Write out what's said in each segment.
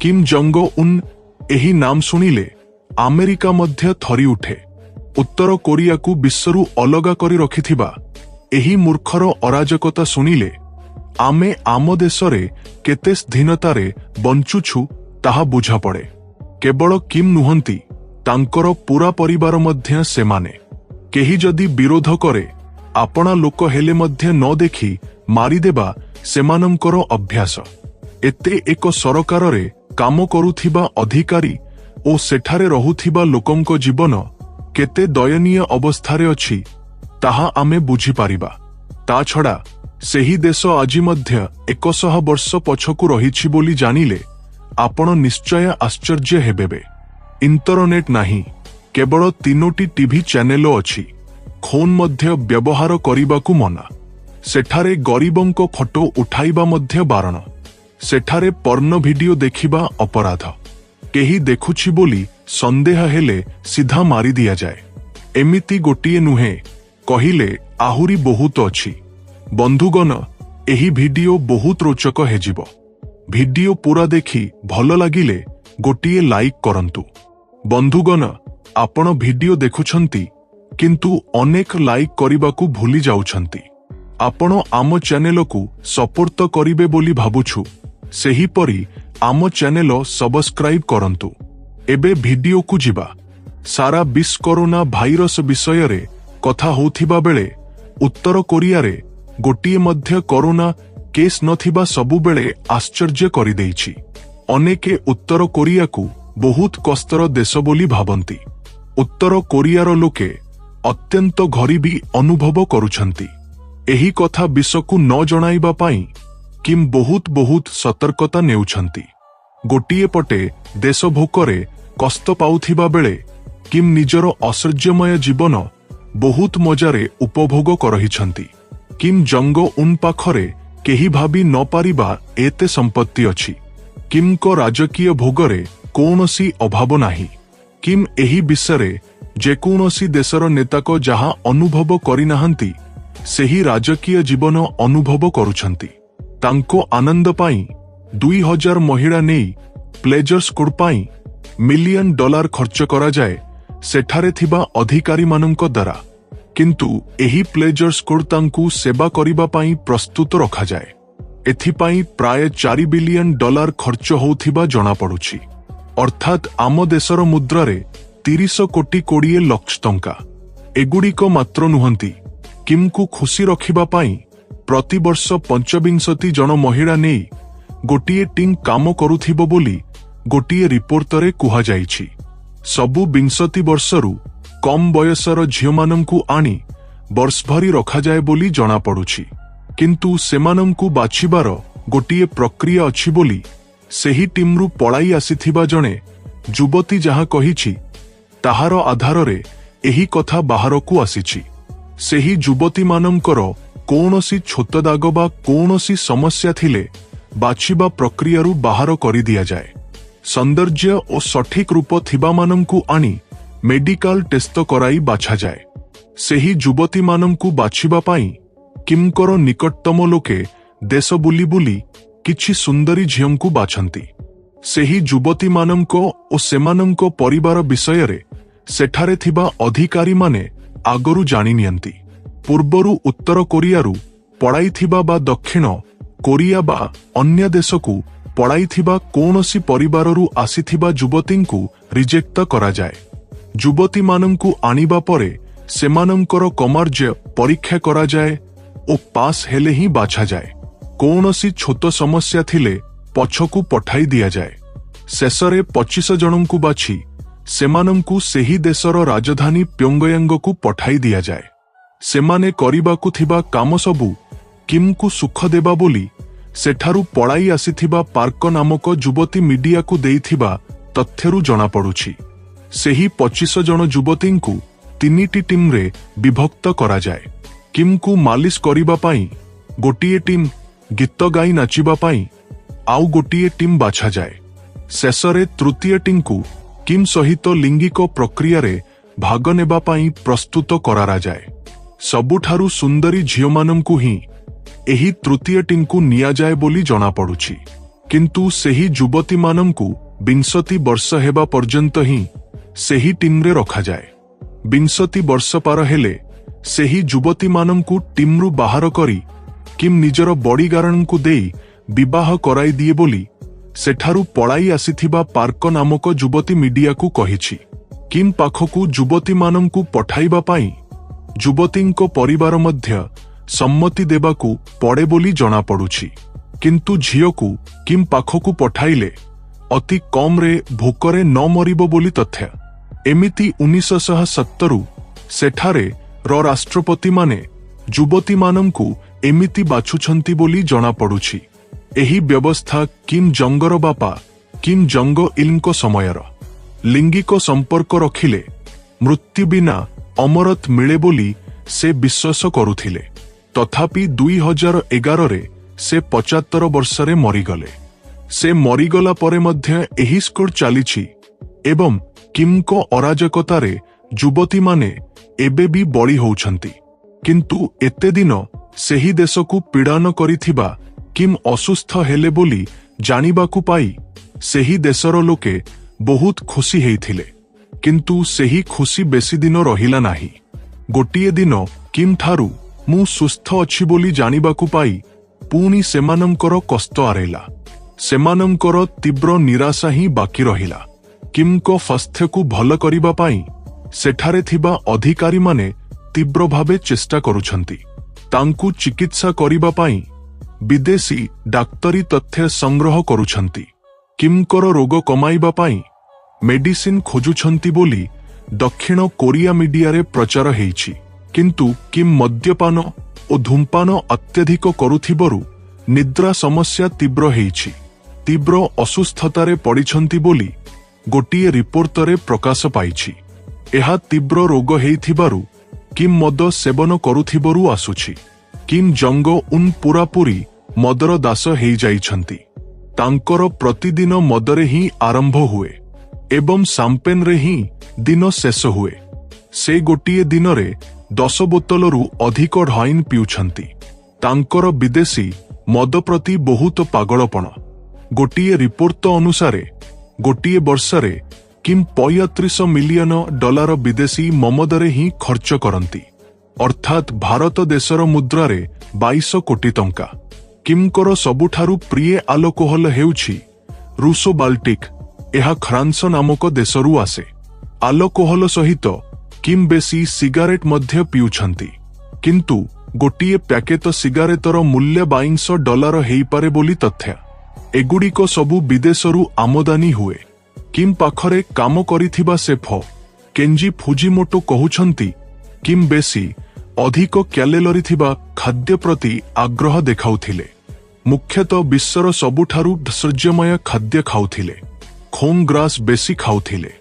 Kim Jong un ଏହି ନାମ ଶୁଣିଲେ ଆମେରିକା ମଧ୍ୟ ଥରି ଉଠେ। ଉତ୍ତର କୋରିଆକୁ ବିଶ୍ୱରୁ ଅଲଗା କରି ରଖିଥିବା ଏହି ମୂର୍ଖର ଅରାଜକତା ଶୁଣିଲେ ଆମେ ଆମ ଦେଶରେ କେତେ ସ୍ୱାଧୀନତାରେ ବଞ୍ଚୁଛୁ ତାହା ବୁଝାପଡ଼େ। କେବଳ କିମ୍ ନୁହନ୍ତି, ତାଙ୍କର ପୂରା ପରିବାର ମଧ୍ୟ ସେମାନେ। କେହି ଯଦି ବିରୋଧ କରେ ଆପଣା ଲୋକ ହେଲେ ମଧ୍ୟ ନ ଦେଖି ମାରିଦେବା ସେମାନଙ୍କର ଅଭ୍ୟାସ। ଏତେ ଏକ ସରକାରରେ କାମ କରୁଥିବା ଅଧିକାରୀ ଓ ସେଠାରେ ରହୁଥିବା ଲୋକଙ୍କ ଜୀବନ କେତେ ଦୟନୀୟ ଅବସ୍ଥାରେ ଅଛି ତାହା ଆମେ ବୁଝିପାରିବା। ତା ଛଡ଼ା ସେହି ଦେଶ ଆଜି ମଧ୍ୟ 100 ବର୍ଷ ପଛକୁ ରହିଛି ବୋଲି ଜାଣିଲେ ଆପଣ ନିଶ୍ଚୟ ଆଶ୍ଚର୍ଯ୍ୟ ହେବେ। ଇଣ୍ଟରନେଟ ନାହିଁ, କେବଳ 3ଟି ଟିଭି ଚ୍ୟାନେଲ ଅଛି। ଫୋନ୍ ମଧ୍ୟ ବ୍ୟବହାର କରିବାକୁ ମନା। ସେଠାରେ ଗରିବଙ୍କ ଫଟୋ ଉଠାଇବା ମଧ୍ୟ ବାରଣ। ସେଠାରେ ପର୍ଣ୍ଣ ଭିଡିଓ ଦେଖିବା ଅପରାଧ। କେହି ଦେଖୁଛି ବୋଲି ସନ୍ଦେହ ହେଲେ ସିଧା ମାରି ଦିଆଯାଏ। ଏମିତି ଗୋଟିଏ ନୁହେଁ, କହିଲେ ଆହୁରି ବହୁତ ଅଛି। ବନ୍ଧୁଗଣ, ଏହି ଭିଡିଓ ବହୁତ ରୋଚକ ହେଯିବ। ଭିଡିଓ ପୂରା ଦେଖି ଭଲ ଲାଗିଲେ ଗୋଟିଏ ଲାଇକ୍ କରନ୍ତୁ। ବନ୍ଧୁଗଣ, ଆପଣ ଭିଡିଓ ଦେଖୁଛନ୍ତି କିନ୍ତୁ ଅନେକ ଲାଇକ୍ କରିବାକୁ ଭୁଲି ଯାଉଛନ୍ତି। ଆପଣ ଆମ ଚ୍ୟାନେଲକୁ ସପୋର୍ଟ କରିବେ ବୋଲି ଭାବୁଛୁ। ସେହିପରି ଆମ ଚ୍ୟାନେଲ ସବସ୍କ୍ରାଇବ୍ କରନ୍ତୁ। ଏବେ ଭିଡିଓକୁ ଯିବା। ସାରା ବିଶ୍ୱ କରୋନା ଭାଇରସ ବିଷୟରେ କଥା ହେଉଥିବା ବେଳେ ଉତ୍ତର କୋରିଆରେ ଗୋଟିଏ ମଧ୍ୟ କରୋନା କେସ୍ ନଥିବା ସବୁବେଳେ ଆଶ୍ଚର୍ଯ୍ୟ କରିଦେଇଛି। ଅନେକେ ଉତ୍ତର କୋରିଆକୁ ବହୁତ କଷ୍ଟର ଦେଶ ବୋଲି ଭାବନ୍ତି। ଉତ୍ତର କୋରିଆର ଲୋକେ ଅତ୍ୟନ୍ତ ଗରିବୀ ଅନୁଭବ କରୁଛନ୍ତି। ଏହି କଥା ବିଶ୍ୱକୁ ନ ଜଣାଇବା ପାଇଁ କିମ୍ ବହୁତ ସତର୍କତା ନେଉଛନ୍ତି। ଗୋଟିଏ ପଟେ ଦେଶ ଭୋକରେ କଷ୍ଟ ପାଉଥିବା ବେଳେ କିମ୍ ନିଜର ଐଶ୍ୱର୍ଯ୍ୟମୟ ଜୀବନ ବହୁତ ମଜାରେ ଉପଭୋଗ କରିଛନ୍ତି। କିମ୍ ଜଙ୍ଗ ଉନ୍ ପାଖରେ କେହି ଭାବି ନ ପାରିବା ଏତେ ସମ୍ପତ୍ତି ଅଛି। କିମ୍ଙ୍କ ରାଜକୀୟ ଭୋଗରେ କୌଣସି ଅଭାବ ନାହିଁ। କିମ୍ ଏହି ବିଷୟରେ ଯେକୌଣସି ଦେଶର ନେତାକ ଯାହା ଅନୁଭବ କରିନାହାନ୍ତି ସେହି ରାଜକୀୟ ଜୀବନ ଅନୁଭବ କରୁଛନ୍ତି। ତାଙ୍କ ଆନନ୍ଦ ପାଇଁ 2000 ମହିଳା ନେଇ ପ୍ଲେଜର ସ୍କୁଡ୍ ପାଇଁ $1,000,000 ଖର୍ଚ୍ଚ କରାଯାଏ ସେଠାରେ ଥିବା ଅଧିକାରୀମାନଙ୍କ ଦ୍ୱାରା। କିନ୍ତୁ ଏହି ପ୍ଲେଜର ସ୍କୁଡ୍ ତାଙ୍କୁ ସେବା କରିବା ପାଇଁ ପ୍ରସ୍ତୁତ ରଖାଯାଏ। ଏଥିପାଇଁ ପ୍ରାୟ $4 ବିଲିୟନ ଖର୍ଚ୍ଚ ହେଉଥିବା ଜଣାପଡ଼ୁଛି। ଅର୍ଥାତ୍ ଆମ ଦେଶର ମୁଦ୍ରାରେ 30 କୋଟି 20 ଲକ୍ଷ ଟଙ୍କା। ଏଗୁଡ଼ିକ ମାତ୍ର ନୁହନ୍ତି, କିମ୍କୁ ଖୁସି ରଖିବା ପାଇଁ ପ୍ରତିବର୍ଷ 25 ଜଣ ମହିଳା ନେଇ ଗୋଟିଏ ଟିମ୍ କାମ କରୁଥିବ ବୋଲି ଗୋଟିଏ ରିପୋର୍ଟରେ କୁହାଯାଇଛି। ସବୁ 20 ବର୍ଷରୁ କମ୍ ବୟସର ଝିଅମାନଙ୍କୁ ଆଣି ବର୍ଷଭରି ରଖାଯାଏ ବୋଲି ଜଣାପଡ଼ୁଛି। କିନ୍ତୁ ସେମାନଙ୍କୁ ବାଛିବାର ଗୋଟିଏ ପ୍ରକ୍ରିୟା ଅଛି ବୋଲି ସେହି ଟିମ୍ରୁ ପଳାଇ ଆସିଥିବା ଜଣେ ଯୁବତୀ ଯାହା କହିଛି ତାହାର ଆଧାରରେ ଏହି କଥା ବାହାରକୁ ଆସିଛି। ସେହି ଯୁବତୀମାନଙ୍କର କୌଣସି ଛୋଟ ଦାଗ ବା କୌଣସି ସମସ୍ୟା ଥିଲେ ବାଛିବା ପ୍ରକ୍ରିୟାରୁ ବାହାର କରିଦିଆଯାଏ। ସୌନ୍ଦର୍ଯ୍ୟ ଓ ସଠିକ୍ ରୂପ ଥିବାମାନଙ୍କୁ ଆଣି ମେଡିକାଲ ଟେଷ୍ଟ କରାଇ ବାଛାଯାଏ। ସେହି ଯୁବତୀମାନଙ୍କୁ ବାଛିବା ପାଇଁ କିମ୍ଙ୍କର ନିକଟତମ ଲୋକେ ଦେଶ ବୁଲି ବୁଲି କିଛି ସୁନ୍ଦରୀ ଝିଅଙ୍କୁ ବାଛନ୍ତି। ସେହି ଯୁବତୀମାନଙ୍କ ଓ ସେମାନଙ୍କ ପରିବାର ବିଷୟରେ ସେଠାରେ ଥିବା ଅଧିକାରୀମାନେ ଆଗରୁ ଜାଣିନିଅନ୍ତି। ପୂର୍ବରୁ ଉତ୍ତର କୋରିଆରୁ ପଳାଇଥିବା ବା ଦକ୍ଷିଣ କୋରିଆ ବା ଅନ୍ୟ ଦେଶକୁ ପଳାଇଥିବା କୌଣସି ପରିବାରରୁ ଆସିଥିବା ଯୁବତୀଙ୍କୁ ରିଜେକ୍ଟ କରାଯାଏ। ଯୁବତୀମାନଙ୍କୁ ଆଣିବା ପରେ ସେମାନଙ୍କର କମାର୍ଯ୍ୟ ପରୀକ୍ଷା କରାଯାଏ ଓ ପାସ୍ ହେଲେ ହିଁ ବାଛାଯାଏ। କୌଣସି ଛୋଟ ସମସ୍ୟା ଥିଲେ ପଛକୁ ପଠାଇ ଦିଆଯାଏ। ଶେଷରେ 25 ଜଣଙ୍କୁ ବାଛି ସେମାନଙ୍କୁ ସେହି ଦେଶର ରାଜଧାନୀ ପ୍ୟୋଙ୍ଗୟାଙ୍ଗକୁ ପଠାଇ ଦିଆଯାଏ। ସେମାନେ କରିବାକୁ ଥିବା କାମ ସବୁ କିମ୍କୁ ସୁଖ ଦେବା ବୋଲି ସେଠାରୁ ପଳାଇ ଆସିଥିବା ପାର୍କ ନାମକ ଯୁବତୀ ମିଡିଆକୁ ଦେଇଥିବା ତଥ୍ୟରୁ ଜଣାପଡ଼ୁଛି। ସେହି 25 ଜଣ ଯୁବତୀଙ୍କୁ 3ଟି ଟିମ୍ରେ ବିଭକ୍ତ କରାଯାଏ। କିମ୍କୁ ମାଲିସ କରିବା ପାଇଁ ଗୋଟିଏ ଟିମ୍, ଗୀତ ଗାଇ ନାଚିବା ପାଇଁ ଆଉ ଗୋଟିଏ ଟିମ୍ ବାଛାଯାଏ। ଶେଷରେ ତୃତୀୟ ଟିମ୍କୁ କିମ୍ ସହିତ ଲିଙ୍ଗିକ ପ୍ରକ୍ରିୟାରେ ଭାଗ ନେବା ପାଇଁ ପ୍ରସ୍ତୁତ କରାଯାଏ। ସବୁଠାରୁ ସୁନ୍ଦରୀ ଝିଅମାନଙ୍କୁ ହିଁ ଏହି ତୃତୀୟ ଟିମ୍କୁ ନିଆଯାଏ ବୋଲି ଜଣାପଡ଼ୁଛି। किंतु सेही युवती मानंकु 20 वर्ष हेबा पर्यंत ही सेही टीमरे रखा जाए। 20 वर्ष पार हेले सेही युवती मानंकु टीमरु बाहर करी किम निजर बॉडीगार्डंकु देई विवाह कराई दिए बोली सेठारु पलाई आसीथिबा पार्क नामक युवती मीडियाकु कहिछि। किम पाखकु युवती मानंकु पठाइबा पाई युवतींको परिवार मध्य सम्मति देबाकू पड़े बोली जना पड़ुछि। किंतु झियोकु किम पाखकु पठाइले अति कम रे भूकरे न मरिबो बोली तथ्य। एमिति 1970 सेठारे र राष्ट्रपति माने युवती मानंकु एमिति बाछुछंती बोली जना पड़ुछि। एही व्यवस्था किम जंगर बापा किम जंग इलको समयर लिंगिक संपर्क रखिले मृत्यु बिना अमरत मिले बोली से विश्वास करुथिले। तथापि 2011 रे से 75 वर्षरे मरीगले। से मरीगला परे मध्य एही स्कोर चालिछि एवं किमको अराजकतारे युवती माने एबे भी बळी होउछंती। किंतु एते दिन सेही देशकु पीड़ान करिथिबा किम असुस्थ हेले बोली जानिबाकू पाई सेही देशर लोके बहुत खुशी हेइथिले। किंतु सेही खुशी बेसी दिन रहिला नाही। गोटिए दिन किम ठारू मु सुस्थ अछि बोली जानिबाकू पाई पुणी सेमानंकर कष्ट आरेला। सेमानंकर तीव्र निराशा ही बाकी रहिला। किमको स्वास्थ्यकू भल करिबा पाई सेठारे थिबा अधिकारी माने तीव्र भावे चेष्टा करुछंती। तांकू चिकित्सा करिबा पाई विदेशी डाक्तरी तथ्य संग्रह करुछंती। किमकर रोग कमाइबा पाई मेडिसिन खोजुछंती बोली दक्षिण कोरिया मीडिया रे प्रचार हेइछि। किंतु किम मद्यपान और धूमपान अत्यधिक करुथिबरु निद्रा समस्या तीव्र हेइछि। तीव्र असुस्थतारे पड़िछंती बोली गोटिए रिपोर्टरे प्रकाश पाइछि। एहा तीव्र रोग हेइथिबारु किम मद सेवन करुथिबरु आसुछि। किम जंग उन पूरापूरी मदर दास हेइ जाइछंती। तांकर प्रतिदिन मदरे ही आरंभ हुए एवं सांपेन रे ही दिन शेष हुए। से गोटिए दिन रे 10 बोतलरू अधिक ढाइन पिउछंती। तांकर विदेशी मद प्रति बहुत पागलपण। गोटिए रिपोर्ट अनुसारे गोटिए वर्षरे किम 35 मिलियन डॉलर विदेशी ममदरे ही खर्च करंती, अर्थात भारत देशर मुद्रारे 22 कोटी टंका। किमकर सबुठारु प्रिय अल्कोहल हेउछि रूसो बाल्टिक। एहा फ्रांस नामक देशरू आसे। अल्कोहल सहित किम बेसी सिगारेट मध्य पिउछंती। किंतु गोटिए पैकेट सिगारेटर मूल्य $22 हेइपारे बोली तथ्य। एगुड़िक सबु विदेशरू आमदानी हुए। किम पाखरे काम करिथिबा सेफ केंजी फुजिमोटो कहुछंती किम बेसी अधिक क्यालोरी थिबा खाद्य प्रति आग्रह देखाउथिले। मुख्यतः विश्वर सबुठारु ऐश्वर्यमय खाद्य खाउथिले। खोंग ग्रास बेसी खाउथिले।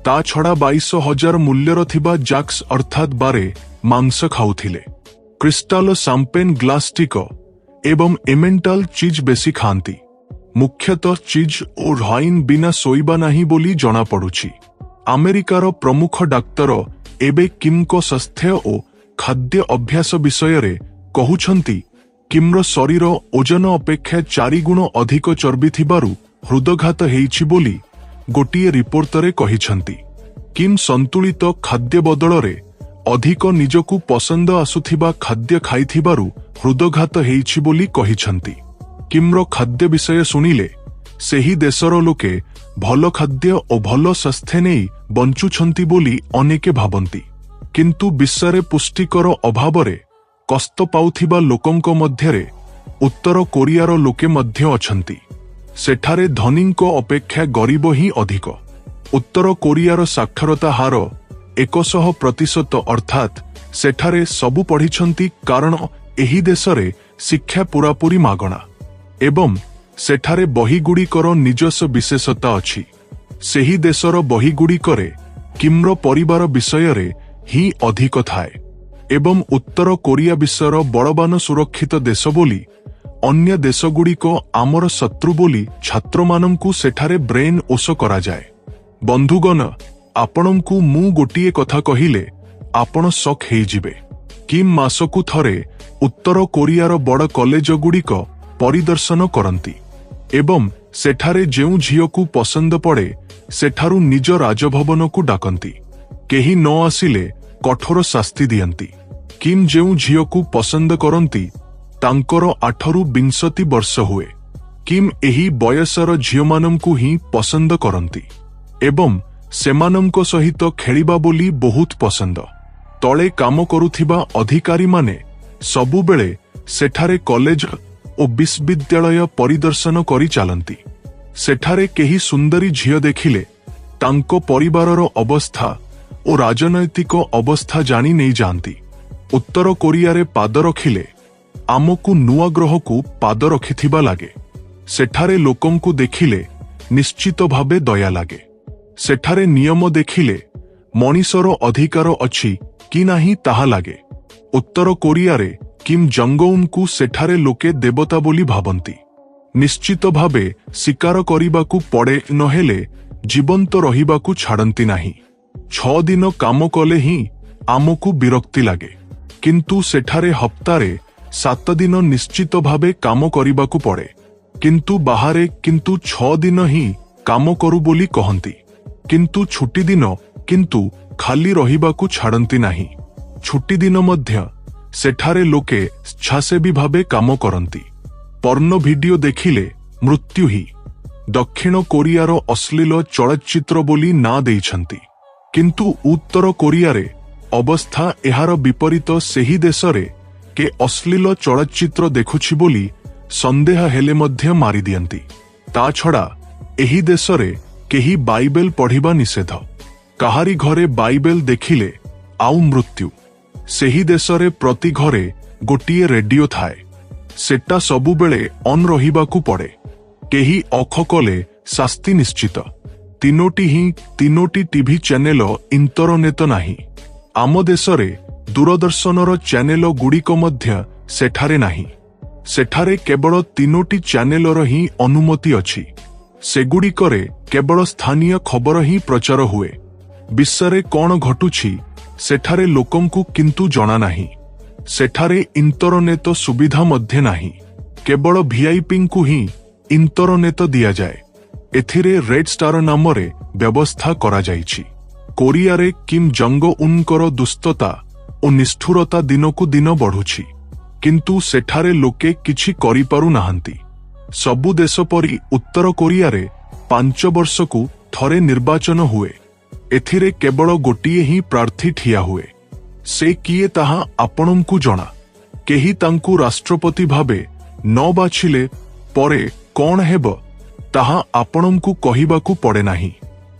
ता छड़ा 22,000 मूल्यर थिबा जाक्स अर्थात बारे मांस खाउथिले। क्रिस्टाल सांपेन ग्लास्टिक एवं एमेंटाल चीज बेसी खांती। मुख्यतः चीज और हाइन बिना सोइबा नहीं बोली जना पड़ुछि। अमेरिकार प्रमुख डाक्तर एबे किमको स्वास्थ्य और खाद्य अभ्यास विषय रे कहुछंती किमर शरीर ओजन अपेक्षा 4 गुण अधिक चर्बी थिबारु हृदघात हेइछि बोली गोटिए रिपोर्टरे कहिछंती। किम संतुलित खाद्य बदलरे अधिक निजकू पसंद आसुथिबा खाद्य खाइथिबारु हृदघात हेइछि बोली कहिछंती। किमर खाद्य विषय सुनिले सेही देशर लोके भल खाद्य और भल स्वास्थ्य नहीं बंचुछंती बोली अनेके भाबंती। किंतु विश्वरे पुष्टिकर अभावरे कष्ट पाउथिबा लोकंक मध्यरे उत्तर कोरियार लोके मध्य अछंती। सेठारे धनींको अपेक्षा गरीब ही अधिक। उत्तर कोरियार साक्षरता हार 100% अर्थात सेठारे सबु पढ़िछंती कारण एही देशरे शिक्षा पूरापूरी मागणा एवं सेठारे बहीगुड़िकर निजस्व विशेषता अछि। सेही देशर बहीगुड़िकरे किमर परिवार विषयरे ही अधिक थाए एवं उत्तर कोरिया विश्वर बड़बान सुरक्षित देश बोली अन्य देशगुड़िक आमर शत्रु बोली छात्र मानंकु सेठारे ब्रेन ओश करा जाए। बंधुगण आपणंकु मु गोटिए कथा कहिले आपण शक हेइजिबे। किम मासकु थरे उत्तर कोरियार बड़ कॉलेज गुड़िक परिदर्शन करंती। ଏବଂ ସେଠାରେ ଯେଉଁ ଝିଅକୁ ପସନ୍ଦ ପଡ଼େ ସେଠାରୁ ନିଜ ରାଜଭବନକୁ ଡାକନ୍ତି। କେହି ନ ଆସିଲେ କଠୋର ଶାସ୍ତି ଦିଅନ୍ତି। କିମ୍ ଯେଉଁ ଝିଅକୁ ପସନ୍ଦ କରନ୍ତି ତାଙ୍କର 8ରୁ 20 ବର୍ଷ ହୁଏ। କିମ୍ ଏହି ବୟସର ଝିଅମାନଙ୍କୁ ହିଁ ପସନ୍ଦ କରନ୍ତି ଏବଂ ସେମାନଙ୍କ ସହିତ ଖେଳିବା ବୋଲି ବହୁତ ପସନ୍ଦ। ତଳେ କାମ କରୁଥିବା ଅଧିକାରୀମାନେ ସବୁବେଳେ ସେଠାରେ କଲେଜ ଓ ବିଶ୍ୱବିଦ୍ୟାଳୟ ପରିଦର୍ଶନ କରି ଚାଲନ୍ତି। ସେଠାରେ କେହି ସୁନ୍ଦରୀ ଝିଅ ଦେଖିଲେ ତାଙ୍କ ପରିବାରର ଅବସ୍ଥା ଓ ରାଜନୈତିକ ଅବସ୍ଥା ଜାଣି ନେଇଯାଆନ୍ତି। ଉତ୍ତର କୋରିଆରେ ପାଦ ରଖିଲେ ଆମକୁ ନୂଆ ଗ୍ରହକୁ ପାଦ ରଖିଥିବା ଲାଗେ। ସେଠାରେ ଲୋକଙ୍କୁ ଦେଖିଲେ ନିଶ୍ଚିତ ଭାବେ ଦୟା ଲାଗେ। ସେଠାରେ ନିୟମ ଦେଖିଲେ ମଣିଷର ଅଧିକାର ଅଛି କି ନାହିଁ ତାହା ଲାଗେ। ଉତ୍ତର କୋରିଆରେ କିମ୍ ଜଙ୍ଗ ଉନ୍ଙ୍କୁ ସେଠାରେ ଲୋକେ ଦେବତା ବୋଲି ଭାବନ୍ତି। ନିଶ୍ଚିତ ଭାବେ ଶିକାର କରିବାକୁ ପଡ଼େ, ନହେଲେ ଜୀବନ୍ତ ରହିବାକୁ ଛାଡ଼ନ୍ତି ନାହିଁ। 6 ଦିନ କାମ କଲେ ହିଁ ଆମକୁ ବିରକ୍ତି ଲାଗେ, କିନ୍ତୁ ସେଠାରେ ହପ୍ତାରେ 7 ଦିନ ନିଶ୍ଚିତ ଭାବେ କାମ କରିବାକୁ ପଡ଼େ। କିନ୍ତୁ ବାହାରେ 6 ଦିନ ହିଁ କାମ କରୁ ବୋଲି କହନ୍ତି। କିନ୍ତୁ ଛୁଟି ଦିନ ଖାଲି ରହିବାକୁ ଛାଡ଼ନ୍ତି ନାହିଁ। ଛୁଟି ଦିନ ମଧ୍ୟ ସେଠାରେ ଲୋକେ ସ୍ୱେଚ୍ଛାସେବୀ ଭାବେ କାମ କରନ୍ତି। ପର୍ଣ୍ଣ ଭିଡିଓ ଦେଖିଲେ ମୃତ୍ୟୁ ହିଁ। ଦକ୍ଷିଣ କୋରିଆର ଅଶ୍ଳୀଳ ଚଳଚ୍ଚିତ୍ର ବୋଲି ନାଁ ଦେଇଛନ୍ତି, କିନ୍ତୁ ଉତ୍ତର କୋରିଆରେ ଅବସ୍ଥା ଏହାର ବିପରୀତ। ସେହି ଦେଶରେ କେ ଅଶ୍ଳୀଳ ଚଳଚ୍ଚିତ୍ର ଦେଖୁଛି ବୋଲି ସନ୍ଦେହ ହେଲେ ମଧ୍ୟ ମାରିଦିଅନ୍ତି। ତା ଛଡ଼ା ଏହି ଦେଶରେ କେହି ବାଇବେଲ ପଢ଼ିବା ନିଷେଧ। କାହାରି ଘରେ ବାଇବେଲ ଦେଖିଲେ ଆଉ ମୃତ୍ୟୁ। ସେହି ଦେଶରେ ପ୍ରତି ଘରେ ଗୋଟିଏ ରେଡିଓ ଥାଏ। ସେଟା ସବୁବେଳେ ଅନ୍ ରହିବାକୁ ପଡ଼େ। କେହି ଅଖ କଲେ ଶାସ୍ତି ନିଶ୍ଚିତ। 3ଟି ଟିଭି ଚ୍ୟାନେଲ, ଇଣ୍ଟରନେଟ ନାହିଁ। ଆମ ଦେଶରେ ଦୂରଦର୍ଶନର ଚ୍ୟାନେଲ ଗୁଡ଼ିକ ମଧ୍ୟ ସେଠାରେ ନାହିଁ। ସେଠାରେ କେବଳ 3ଟି ଚ୍ୟାନେଲର ହିଁ ଅନୁମତି ଅଛି। ସେଗୁଡ଼ିକରେ କେବଳ ସ୍ଥାନୀୟ ଖବର ହିଁ ପ୍ରଚାର ହୁଏ। ବିଶ୍ୱରେ କ'ଣ ଘଟୁଛି ସେଠାରେ ଲୋକଙ୍କୁ କିନ୍ତୁ ଜଣା ନାହିଁ। ସେଠାରେ ଇଣ୍ଟରନେଟ ସୁବିଧା ମଧ୍ୟ ନାହିଁ। କେବଳ ଭିଆଇପିଙ୍କୁ ହିଁ ଇଣ୍ଟରନେଟ ଦିଆଯାଏ। ଏଥିରେ ରେଡ୍ ଷ୍ଟାର ନାମରେ ବ୍ୟବସ୍ଥା କରାଯାଇଛି। କୋରିଆରେ କିମ୍ ଜଙ୍ଗ ଉନ୍ଙ୍କର ଦୁଷ୍ଟତା ଓ ନିଷ୍ଠୁରତା ଦିନକୁ ଦିନ ବଢ଼ୁଛି, କିନ୍ତୁ ସେଠାରେ ଲୋକେ କିଛି କରିପାରୁନାହାନ୍ତି। ସବୁ ଦେଶ ପରି ଉତ୍ତର କୋରିଆରେ 5 ବର୍ଷକୁ ଥରେ ନିର୍ବାଚନ ହୁଏ। ଏଥିରେ କେବଳ ଗୋଟିଏ ହିଁ ପ୍ରାର୍ଥୀ ଠିଆ ହୁଏ। ସେ କିଏ ତାହା ଆପଣଙ୍କୁ ଜଣା। କେହି ତାଙ୍କୁ ରାଷ୍ଟ୍ରପତି ଭାବେ ନ ବାଛିଲେ ପରେ କ'ଣ ହେବ ତାହା ଆପଣଙ୍କୁ କହିବାକୁ ପଡ଼େ ନାହିଁ।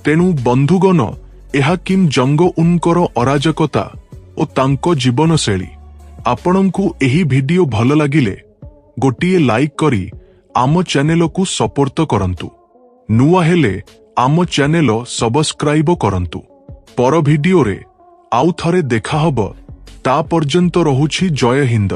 ତେଣୁ ବନ୍ଧୁଗଣ, ଏହା କିମ୍ ଜଙ୍ଗ ଉନ୍ଙ୍କର ଅରାଜକତା ଓ ତାଙ୍କ ଜୀବନଶୈଳୀ। ଆପଣଙ୍କୁ ଏହି ଭିଡିଓ ଭଲ ଲାଗିଲେ ଗୋଟିଏ ଲାଇକ୍ କରି ଆମ ଚ୍ୟାନେଲକୁ ସପୋର୍ଟ କରନ୍ତୁ। ନୂଆ ହେଲେ ଆମ ଚ୍ୟାନେଲ ସବସ୍କ୍ରାଇବ କରନ୍ତୁ। ପର ଭିଡିଓରେ ଆଉ ଥରେ ଦେଖାହବ। ତା ପର୍ଯ୍ୟନ୍ତ ରହୁଛି ଜୟ ହିନ୍ଦ।